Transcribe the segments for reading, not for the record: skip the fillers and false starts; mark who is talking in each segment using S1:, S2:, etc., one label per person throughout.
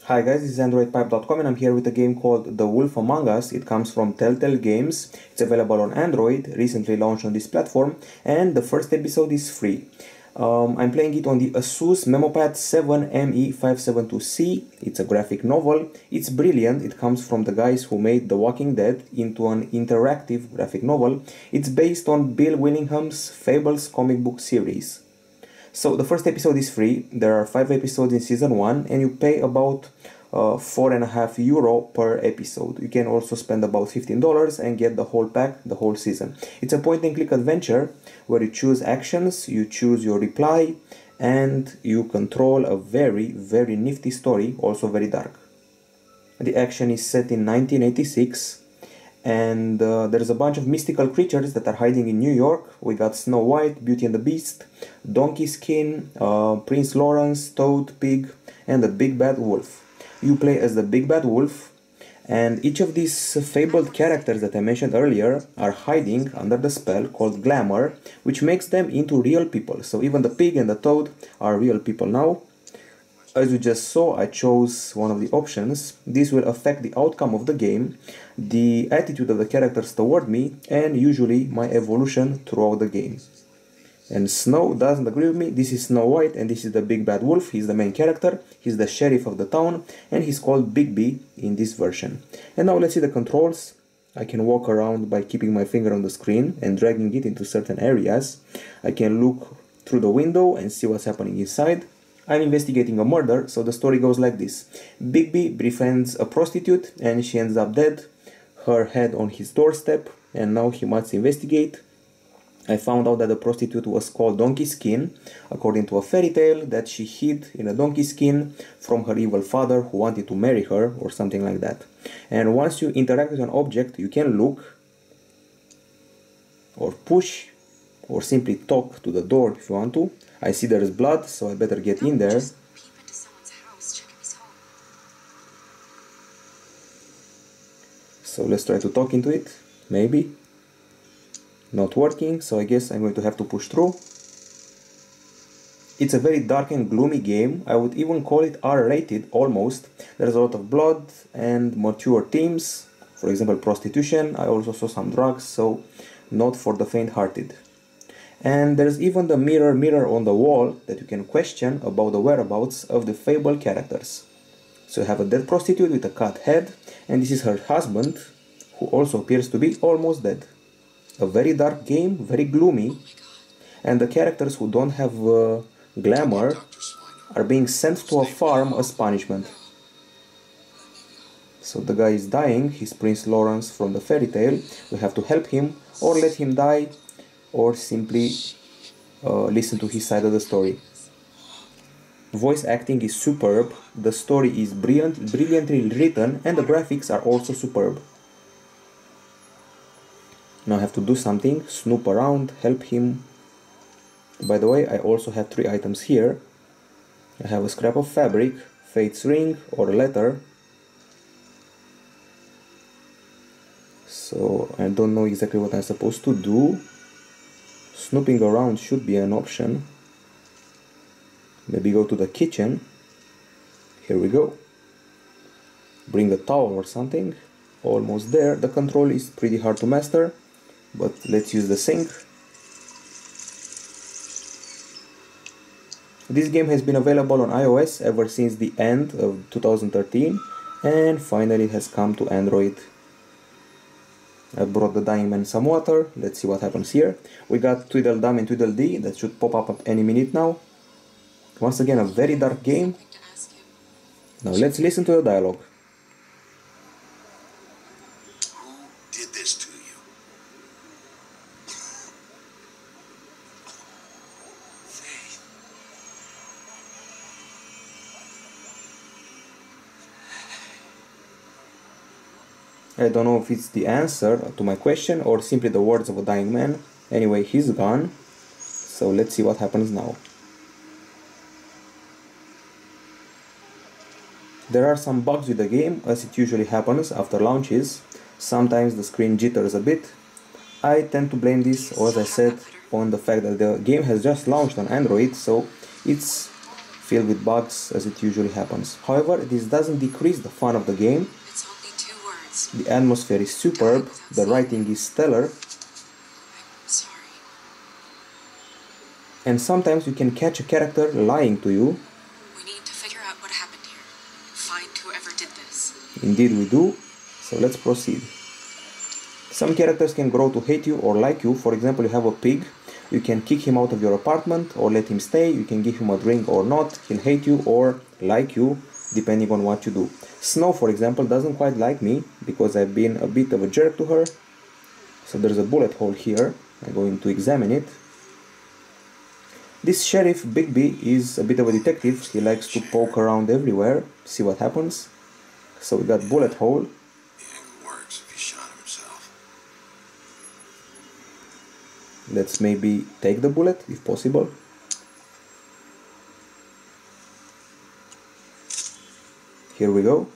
S1: Hi guys, this is Androidpipe.com and I'm here with a game called The Wolf Among Us. It comes from Telltale Games. It's available on Android, recently launched on this platform, and the first episode is free. I'm playing it on the ASUS MeMo Pad 7 ME572C. It's a graphic novel. It's brilliant. It comes from the guys who made The Walking Dead into an interactive graphic novel. It's based on Bill Willingham's Fables comic book series. So the first episode is free. There are 5 episodes in season 1 and you pay about €4.50 per episode. You can also spend about $15 and get the whole pack, the whole season. It's a point and click adventure where you choose actions, you choose your reply, and you control a very nifty story, also very dark. The action is set in 1986. And there's a bunch of mystical creatures that are hiding in New York. We got Snow White, Beauty and the Beast, Donkey Skin, Prince Lawrence, Toad, Pig, and the Big Bad Wolf. You play as the Big Bad Wolf, and each of these fabled characters that I mentioned earlier are hiding under the spell called Glamour, which makes them into real people. So even the pig and the toad are real people now. As you just saw, I chose one of the options. This will affect the outcome of the game, the attitude of the characters toward me, and usually my evolution throughout the game. And Snow doesn't agree with me. This is Snow White and this is the Big Bad Wolf. He's the main character. He's the sheriff of the town and he's called Bigby in this version. And now let's see the controls. I can walk around by keeping my finger on the screen and dragging it into certain areas. I can look through the window and see what's happening inside. I'm investigating a murder, so the story goes like this. Bigby befriends a prostitute and she ends up dead, her head on his doorstep, and now he must investigate. I found out that the prostitute was called Donkey Skin, according to a fairy tale that she hid in a donkey skin from her evil father who wanted to marry her, or something like that. And once you interact with an object, you can look, or push, or simply talk to the door if you want to. I see there's blood, so I better get in there. So let's try to talk into it, maybe. Not working, so I guess I'm going to have to push through. It's a very dark and gloomy game. I would even call it R-rated, almost. There's a lot of blood and mature themes, for example prostitution. I also saw some drugs, so not for the faint-hearted. And there's even the mirror on the wall that you can question about the whereabouts of the fable characters. So you have a dead prostitute with a cut head, and this is her husband, who also appears to be almost dead. A very dark game, very gloomy, and the characters who don't have glamour are being sent to a farm as punishment. So the guy is dying, he's Prince Lawrence from the fairy tale. We have to help him or let him die, or simply listen to his side of the story. Voice acting is superb, the story is brilliantly written, and the graphics are also superb. Now I have to do something, snoop around, help him. By the way, I also have 3 items here. I have a scrap of fabric, Fate's ring, or a letter. So I don't know exactly what I'm supposed to do. Snooping around should be an option. Maybe go to the kitchen. Here we go. Bring a towel or something. Almost there. The control is pretty hard to master, but let's use the sink. This game has been available on iOS ever since the end of 2013 and finally has come to Android. I brought the dying man some water. Let's see what happens here. We got Tweedledum and Tweedledee that should pop up at any minute now. Once again, a very dark game. Now let's listen to the dialogue.
S2: Who did this to you? Faith.
S1: I don't know if it's the answer to my question or simply the words of a dying man. Anyway, he's gone. So let's see what happens now. There are some bugs with the game, as it usually happens after launches. Sometimes the screen jitters a bit. I tend to blame this, as I said, on the fact that the game has just launched on Android, so it's filled with bugs as it usually happens. However, this doesn't decrease the fun of the game.
S3: It's only 2 words.
S1: The atmosphere is superb, the writing is stellar,
S3: I'm sorry.
S1: and sometimes you can catch a character lying to you.
S3: We need to figure out what happened here. Find whoever did this.
S1: Indeed we do, so let's proceed. Some characters can grow to hate you or like you. For example, you have a pig, you can kick him out of your apartment or let him stay, you can give him a drink or not, he'll hate you or like you, depending on what you do. Snow, for example, doesn't quite like me because I've been a bit of a jerk to her. So there's a bullet hole here, I'm going to examine it. This sheriff, Bigby, is a bit of a detective, he likes to poke around everywhere, see what happens. So we got bullet hole.
S2: It works if he shot himself.
S1: Let's maybe take the bullet, if possible. Here we go.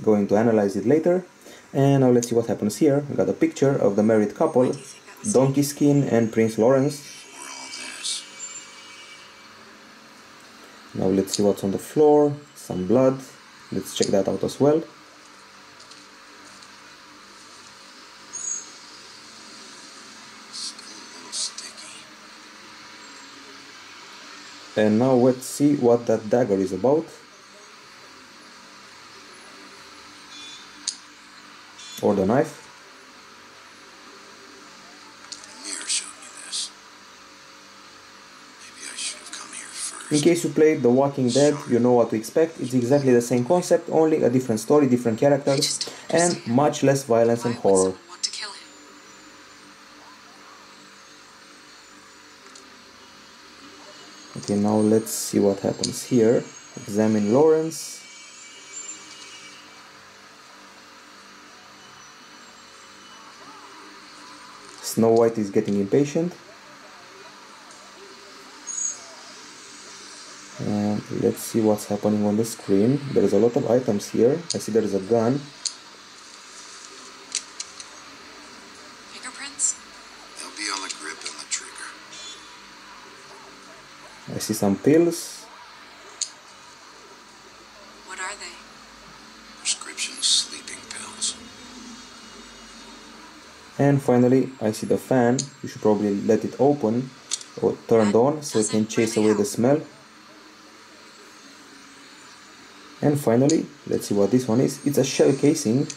S1: Going to analyze it later. And now let's see what happens here. We got a picture of the married couple, Donkey Skin and Prince Lawrence.
S2: For all this.
S1: Now let's see what's on the floor. Some blood. Let's check that out as well.
S2: Still a little sticky.
S1: And now let's see what that dagger is about. Or the knife.
S2: Amir showed me this. Maybe I should have come here first.
S1: In case you played The Walking Dead, you know what to expect. It's exactly the same concept, only a different story, different characters, and much less violence and
S3: Why would
S1: horror.
S3: someone want to kill him?
S1: Okay, now let's see what happens here. Examine Lawrence. Snow White is getting impatient. And let's see what's happening on the screen. There's a lot of items here. I see there's a gun.
S3: Fingerprints?
S2: They'll be on the grip and the trigger.
S1: I see some pills.
S3: What are they?
S2: Prescription sleeping pills.
S1: And finally, I see the fan. You should probably let it open or turned on so it can chase away the smell. And finally, let's see what this one is. It's a shell casing,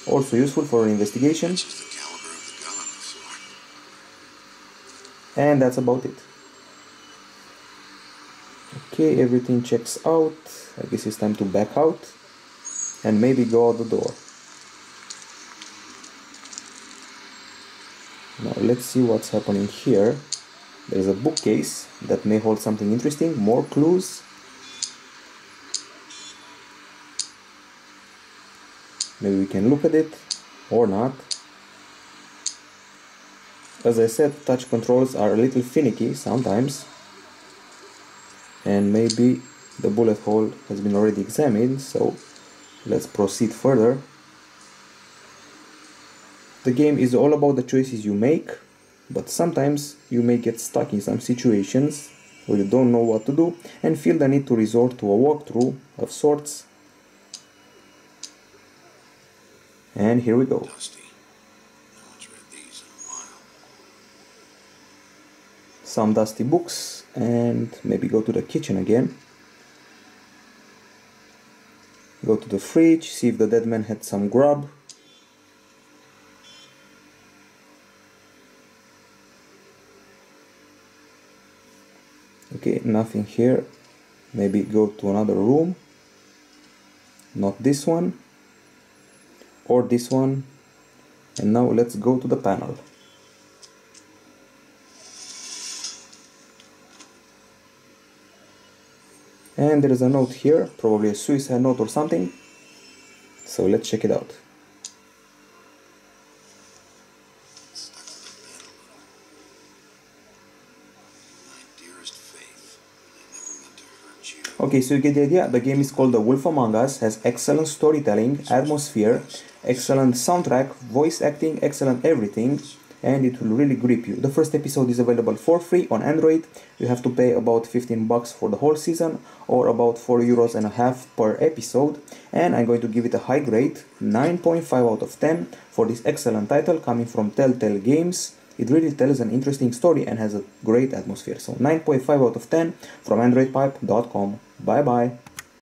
S1: also useful for an investigation.
S2: Matches the caliber of the gun on the floor.
S1: And that's about it. Okay, everything checks out. I guess it's time to back out and maybe go out the door. Now let's see what's happening here. There's a bookcase that may hold something interesting, more clues. Maybe we can look at it or not. As I said, touch controls are a little finicky sometimes. And maybe the bullet hole has been already examined, so let's proceed further. The game is all about the choices you make, but sometimes you may get stuck in some situations where you don't know what to do and feel the need to resort to a walkthrough of sorts. And here we go.
S2: Dusty. No one's read these in a while.
S1: Some dusty books, and maybe go to the kitchen again. Go to the fridge, see if the dead man had some grub. Okay, nothing here. Maybe go to another room. Not this one. Or this one. And now let's go to the panel. And there is a note here, probably a suicide note or something. So let's check it out. Okay, so you get the idea. The game is called The Wolf Among Us, has excellent storytelling, atmosphere, excellent soundtrack, voice acting, excellent everything, and it will really grip you. The first episode is available for free on Android. You have to pay about 15 bucks for the whole season, or about 4.5 euros per episode, and I'm going to give it a high grade, 9.5 out of 10 for this excellent title coming from Telltale Games. It really tells an interesting story and has a great atmosphere. So 9.5 out of 10 from Androidpipe.com. Bye bye.